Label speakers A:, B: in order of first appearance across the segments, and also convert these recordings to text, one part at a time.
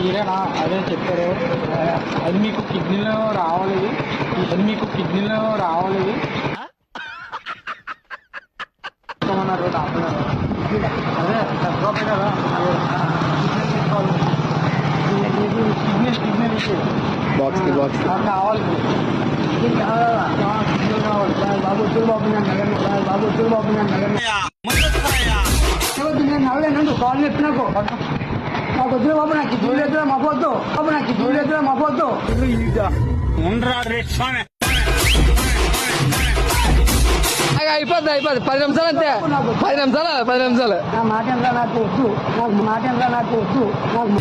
A: మీరేనా అదే చెప్పారు. అది మీకు కిడ్నీలో రావాలి, అది మీకు కిడ్నీలో రావాలి అన్నారు డాక్టర్. అదే తక్కువ కదా కిడ్నీ
B: బాక్స్
A: కావాలి. బాబు బాబు బాబు బాబు నేను నవ్వలేనండి కాల్ చెప్పి నాకు వద్దు బాబు, నాకు కిడ్నీ లేదు మాకు వద్దు బాబు, నాకు కిడ్నీ లేదు మాకు వద్దు.
B: అయిపోద్ది 10 నిమిషాలు అంతే, 10 నిమిషాలు.
A: నా మాట ఎంత నాకు వద్దు, నాకు మాట ఎంత నాకు వద్దు, నాకు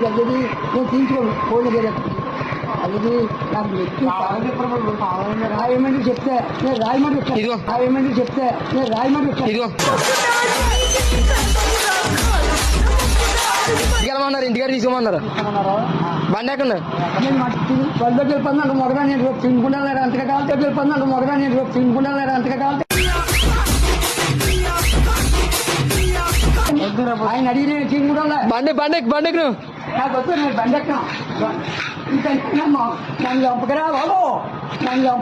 A: దగ్గరికి నేను తీసుకోను ఫోన్ దగ్గర. అది నాకు రాయమంటే చెప్తే నేను రాయమంటే రాయమంటే చెప్తే నేను రాయమంటే
B: ఇంటికెళ్ళమన్నారు, ఇంటికాడ తీసుకోమన్నారు. బండి ఎక్కడ
A: వాళ్ళ దగ్గర పన్నాడు మొదగా నేను రేపు తినుకుంటా లేరు అంతగా కావాలి. దగ్గర పన్నాడు మొదగా నేను రేపు తినుకుంటా లేరు అంతగా కావాలి. ఆయన అడిగి నేను తినుకుంటా
B: బండి నువ్వు
A: నాకు వద్దు, నేను బండి ఎక్కను. ఇంకా నన్ను చంపకరా బాబు, నన్ను